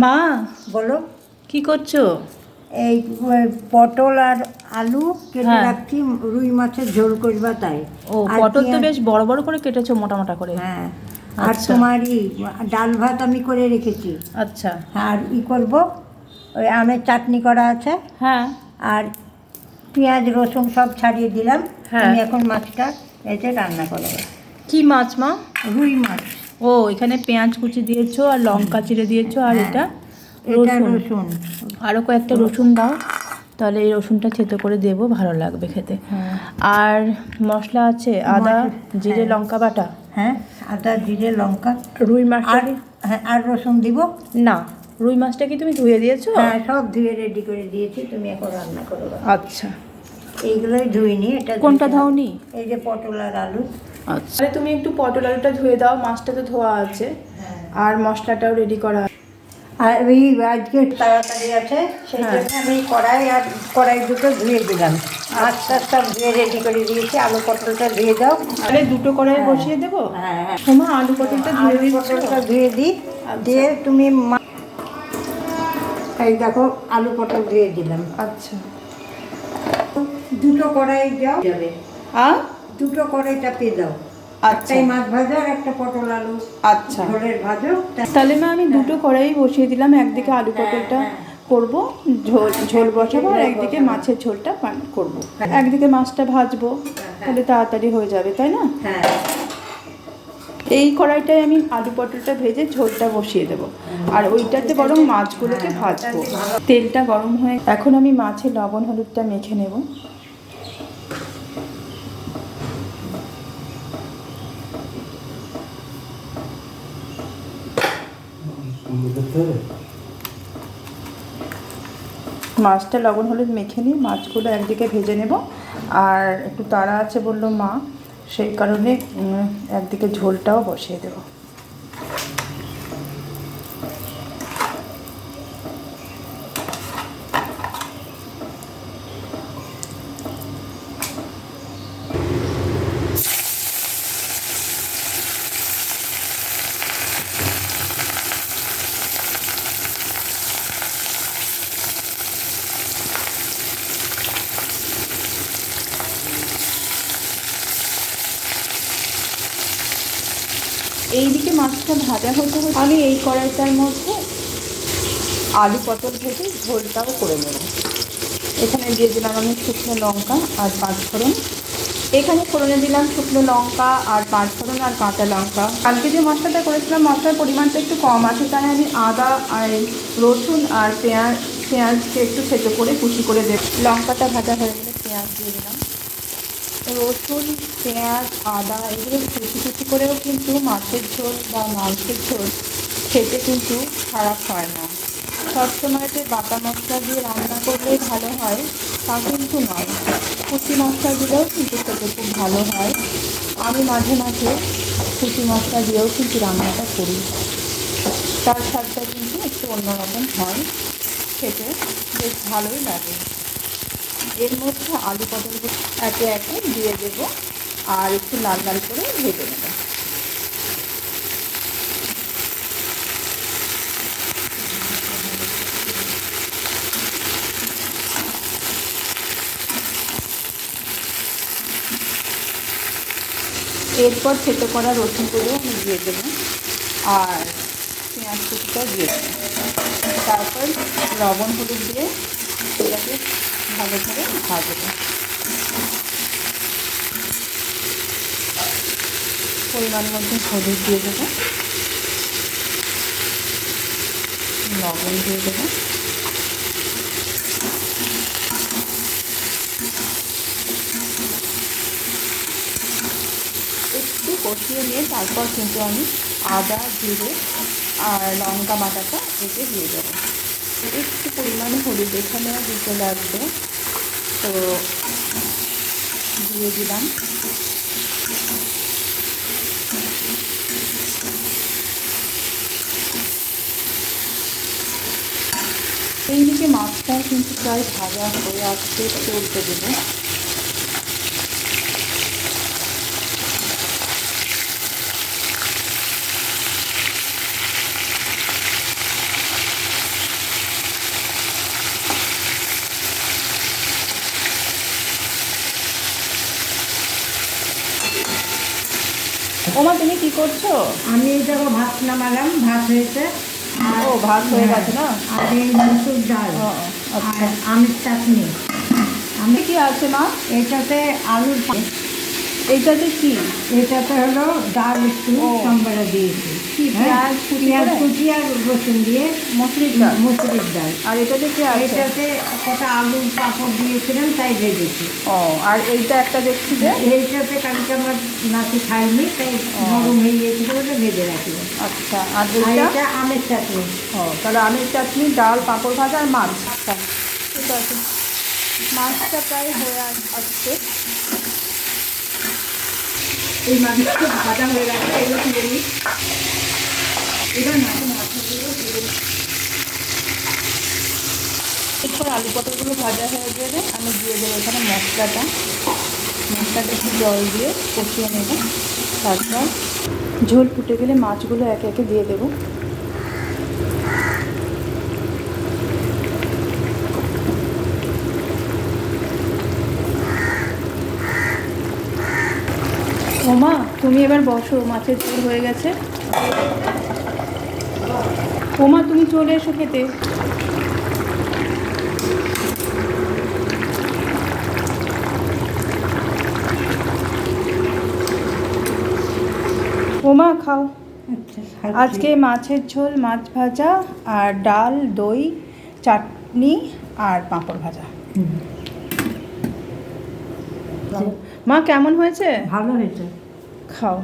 মা, বলো। কি করছো? এই পটল আর আলু কেটে হ্যাঁ। রাখছি, রুই মাছের ঝোল করবা তাই। ও, আর পটল তো পেঁয়াজ। বেশ বড় বড় করে কেটেছো, মোটা মোটা করে। হ্যাঁ। আর আচ্ছা তোমার ডাল ভাত আমি করে রেখেছি। আচ্ছা। আর করব, ওই আমের চাটনি করা আছে। হ্যাঁ আর পেঁয়াজ রসুন সব ছাড়িয়ে দিলাম। হ্যাঁ। তুমি এখন মাছটা এতে রান্না করবে। কি মাছ মা? রুই মাছ। ও, এখানে পেঁয়াজ কুচি দিয়েছো আর লঙ্কা চিড়ে দিয়েছো আর হ্যাঁ, এটা এটা রসুন। রসুন। আরও কয়েকটা রসুন দাও, তাহলে এই রসুনটা থেতো করে দেবো, ভালো লাগবে খেতে। হ্যাঁ। আর মশলা আছে, আদা জিরে হ্যাঁ। লঙ্কা বাটা। হ্যাঁ, আদা জিরে লঙ্কা। রুই মাছটা আর কি? হ্যাঁ, আর রসুন দিব না, রুই মাছটা কি তুমি ধুয়ে দিয়েছো? হ্যাঁ, সব ধুয়ে রেডি করে দিয়েছি, তুমি এখন রান্না করবে। আচ্ছা। এইগুলোই ধুইনি, এটা কোনটা ধুতে হবে। ধাওনি? এই যে পটল আর আলু। আচ্ছা, তাহলে তুমি একটু পটল আলুটা ধুয়ে দাও, মাছটা তো ধোয়া আছে। আর মশলাটাও রেডি করা আছে। আর ওই আজকে তাড়াতাড়ি আছে, সেই হ্যাঁ। জন্য আমি কড়াই দুটো ধুয়ে দিলাম। মাছটা সব ধুয়ে রেডি করে দিয়েছি, আলু পটলটা ধুয়ে দাও। তাহলে দুটো কড়াই বসিয়ে দেবো। হ্যাঁ হ্যাঁ। তোমার আলু পটলটা ধুয়ে আলু দিচ্ছো? পটলটা ধুয়ে দিই। দিয়ে তুমি এই দেখো, আলু পটল ধুয়ে দিলাম। আচ্ছা। দুটো কড়াই যাও যাবে। আর দুটো কড়াই চাপিয়ে দাও। আচ্ছা একটাই মাছ ভাজা আর একটা পটল আলু আচ্ছা। ঝোলের ভাজো। তাহলে মা আমি দুটো কড়াই বসিয়ে দিলাম, একদিকে আলু পটলটা করবো, ঝোল বসাবো, আর একদিকে মাছের ঝোলটা করবো। একদিকে মাছটা ভাজবো, তাহলে তাড়াতাড়ি হয়ে যাবে, তাই না? হ্যাঁ। এই কড়াইটায় আমি আলু পটলটা ভেজে ঝোলটা বসিয়ে দেবো, আর ওইটাতে বরং মাছগুলোকে ভাজবো। তেলটা গরম হয়ে এখন আমি মাছের লবণ হলুদটা মেখে নেব। মাছটা লবণ হলুদ মেখে নিয়ে মাছগুলো একদিকে ভেজে নেব। আর একটু তাড়া আছে বললো মা, সেই কারণে একদিকে ঝোলটাও বসিয়ে দেবো। এইদিকে মাছটা ভাজা হতে হতে আমি এই কড়াইটার মধ্যে আলু পটল ভেজে ঝোলটাও করে নেব। এখানে দিয়ে দিলাম আমি শুকনো লঙ্কা আর পাঁচফোড়ন। এখানে ফোড়নে দিলাম শুকনো লঙ্কা আর পাঁচফোড়ন আর কাঁচা লঙ্কা। কালকে যে মশলাটা করেছিলাম, মশলার পরিমাণটা একটু কম আছে, তাই আমি আদা আর রসুন আর পেঁয়াজকে একটু থেতো করে কুচি করে দেব। লঙ্কাটা ভাজা হয়ে গেলে পেঁয়াজ দিয়ে দিলাম। রসুন, পেঁয়াজ, আদা এগুলো কুচি কুচি করেও কিন্তু মাছের ঝোল বা মাংসের ঝোল খেতে কিন্তু খারাপ হয় না। সবসময় যে বাটা মশলা দিয়ে রান্না করলেই ভালো হয় তা কিন্তু নয়, কুচি মশলা দিলেও কিন্তু খেতে খুব ভালো হয়। আমি মাঝে মাঝে কুচি মশলা দিয়েও কিন্তু রান্নাটা করি, তার স্বাদটা কিন্তু একটু অন্যরকম হয়, খেতে বেশ ভালোই লাগে। এর মধ্যে আলু পটলগুলো একে একে দিয়ে দেবো আর একটু লাল লাল করে ভেজে নেব। এরপর থেতো করা রসুনগুলো আমি দিয়ে দেবো আর পেঁয়াজ কুচিটাও দিয়ে দেবো। তারপর লবণ হলুদ দিয়ে এটাকে ভালোভাবে ভাজবো। পরিমাণ মতো হলুদ দিয়ে দেবো, লবণ দিয়ে দেবো, একটু কষিয়ে নিয়ে তারপর কিন্তু আমি আদা জিরে আর লঙ্কা বাটাটা এতে দিয়ে দেবো। একটু পরিমাণে হলুদ এখানেও দিতে লাগবে, তো দিয়ে দিলাম। এইদিকে মাছটাও কিন্তু প্রায় ভাজা হয়ে আসছে, চলতে দেবো। ওমা তুমি কি করছো? আমি এই দেখো ভাত নামালাম, ভাত হয়েছে। ও ভাত হয়ে গেছে না? আর এই মসুর ডাল ও, আচ্ছা। আর আমের চাটনি। আমি কি আছে মা? এটাতে আলুর এইটাতে কি? এটাতে হলো ডাল একটু ও। সম্বরা দিয়েছি। কি হ্যাঁ, পেঁয়াজ কুচি পেঁয়াজ করে? কুচি আর রসুন দিয়ে মসুরির ডাল। মসুরির ডাল। আর এটাতে কি আছে? এটাতে কটা আলু পাঁপড় দিয়েছিলাম, তাই ভেজেছি। ও, আর এইটা একটা দেখছি যে। এইটাতে কালকে আমার নাতি খাইনি, তাই ও। গরম হয়ে গিয়েছিল বলে ভেজে রাখবো। আচ্ছা, আর আর এইটা? এটা আমের চাটনি। ও, তাহলে আমের চাটনি, ডাল, পাঁপড় ভাজা আর মাছ। আচ্ছা, ঠিক আছে। মাছটা প্রায় হয়ে আসছে। এই মাছটা ভাজা হয়ে গেছে, এগুলো তুলে নিই। এবার মাছগুলো তুলে নিই। এরপর আলু পটলগুলো ভাজা হয়ে যাবে, আমি দিয়ে দেবো এখানে মশলাটা একটু জল দিয়ে কষিয়ে নেব। তারপর ঝোল ফুটে গেলে মাছগুলো একে একে দিয়ে দেবো। ওমা তুমি এবার বসো, মাছের ঝোল হয়ে গেছে। ওমা তুমি চলে এসো খেতে। ওমা খাও। আচ্ছা, আজকে মাছের ঝোল, মাছ ভাজা আর ডাল, দই, চাটনি আর পাঁপড় ভাজা। মা কেমন হয়েছে? ভালো হয়েছে। খাও।